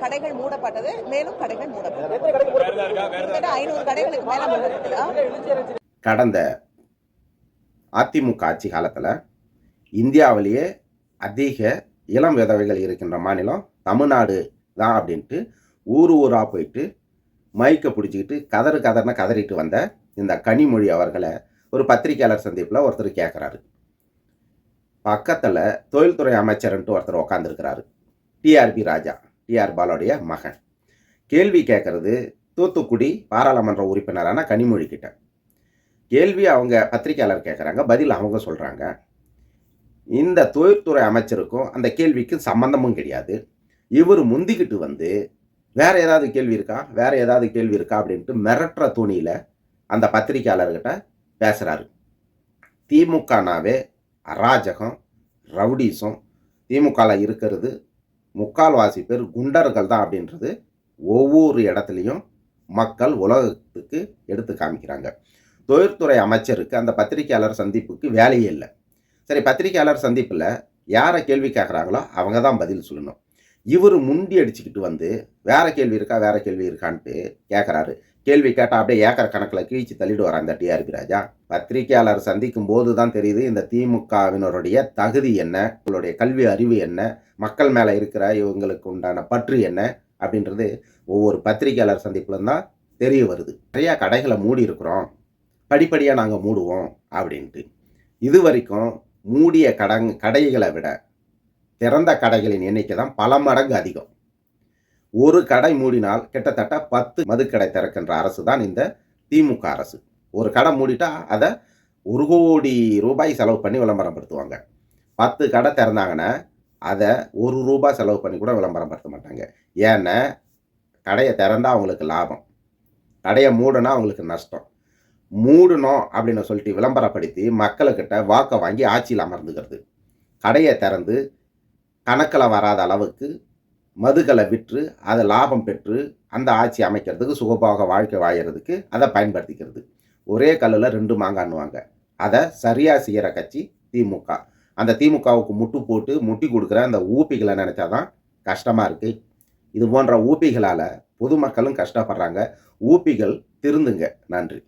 கடைகள் மூடப்பட்டது, மேலும் கடைகள் மூடப்பட்டது. 500 கடைகளுக்கு மேல மூடப்பட்டது. கடந்த அதிமுக ஆட்சி காலத்தில் இந்தியாவிலேயே அதிக இளம் விதவைகள் இருக்கின்ற மாநிலம் தமிழ்நாடு தான் அப்படின்ட்டு ஊராக போயிட்டு மைக்கை பிடிச்சிக்கிட்டு கதறுன்னு கதறிட்டு வந்த இந்த கனிமொழி அவர்களை ஒரு பத்திரிகையாளர் சந்திப்பில் ஒருத்தர் கேட்குறாரு. பக்கத்தில் தொழில்துறை அமைச்சர்ன்ட்டு ஒருத்தர் உக்காந்துருக்கிறாரு. டிஆர்பி ராஜா, டிஆர் பாலுடைய மகன். கேள்வி கேட்கறது தூத்துக்குடி பாராளுமன்ற உறுப்பினரான கனிமொழி கிட்ட. கேள்வி அவங்க பத்திரிகையாளர் கேட்குறாங்க, பதில் அவங்க சொல்கிறாங்க. இந்த தொழில்துறை அமைச்சருக்கும் அந்த கேள்விக்கு சம்பந்தமும் கிடையாது. இவர் முந்திக்கிட்டு வந்து வேற ஏதாவது கேள்வி இருக்கா அப்படின்ட்டு மிரட்டுற துணியில் அந்த பத்திரிகையாளர்கிட்ட பேசுகிறாரு. திமுகனாவே அராஜகம், ரவுடிசம், திமுகவில் இருக்கிறது முக்கால்வாசி பேர் குண்டர்கள் தான் அப்படின்றது ஒவ்வொரு இடத்துலையும் மக்கள் உலகத்துக்கு எடுத்து காமிக்கிறாங்க. தொழில்துறை அமைச்சருக்கு அந்த பத்திரிகையாளர் சந்திப்புக்கு வேலையே இல்லை. சரி, பத்திரிகையாளர் சந்திப்பில் யாரை கேள்வி கேட்குறாங்களோ அவங்க தான் பதில் சொல்லணும். இவர் முண்டி அடிச்சுக்கிட்டு வந்து வேற கேள்வி இருக்கான்ட்டு கேட்குறாரு. கேள்வி கேட்டால் அப்படியே ஏக்கர் கணக்கில் கீழ்ச்சி தள்ளிட்டு வர அந்த டிஆர்பி ராஜா. பத்திரிகையாளர் சந்திக்கும் போது தான் தெரியுது இந்த திமுகவினருடைய தகுதி என்ன, இவங்களுடைய கல்வி அறிவு என்ன, மக்கள் மேலே இருக்கிற இவங்களுக்கு உண்டான பற்று என்ன அப்படின்றது ஒவ்வொரு பத்திரிகையாளர் சந்திப்புல தான் தெரிய வருது. நிறையா கடைகளை மூடி இருக்கிறோம், படிப்படியாக நாங்கள் மூடுவோம் அப்படின்ட்டு. இது வரைக்கும் மூடிய கடைகளை விட திறந்த கடைகளின் எண்ணிக்கை தான் பல மடங்கு அதிகம். ஒரு கடை மூடினால் கிட்டத்தட்ட 10 மதுக்கடை திறக்கின்ற அரசு தான் இந்த திமுக அரசு. ஒரு கடை மூடிட்டா அதை 1 கோடி ரூபாய் செலவு பண்ணி விளம்பரப்படுத்துவாங்க. 10 கடை திறந்தாங்கன்னா அதை 1 ரூபாய் செலவு பண்ணி கூட விளம்பரப்படுத்த மாட்டாங்க. ஏன்னா கடையை திறந்தால் அவங்களுக்கு லாபம், கடையை மூடனா அவங்களுக்கு நஷ்டம். மூடணும் அப்படின்னு சொல்லிட்டு விளம்பரப்படுத்தி மக்கள்கிட்ட வாக்கை வாங்கி ஆட்சியில் அமர்ந்துக்கிறது. கடையை திறந்து கணக்கில் வராத அளவுக்கு மதுகளை விற்று அதை லாபம் பெற்று அந்த ஆட்சி அமைக்கிறதுக்கு, சுகபோக வாழ்க்கை வாழறதுக்கு அதை பயன்படுத்திக்கிறது. ஒரே கல்லில் 2 மாங்கான்னுவாங்க. அதை சரியாக செய்கிற கட்சி திமுக. அந்த திமுகவுக்கு முட்டி கொடுக்குற அந்த ஊப்பிகளை நினச்சாதான் கஷ்டமாக இருக்குது. இது போன்ற ஊப்பிகளால் பொதுமக்களும் கஷ்டப்படுறாங்க. ஊப்பிகள் திருந்துங்க. நன்றி.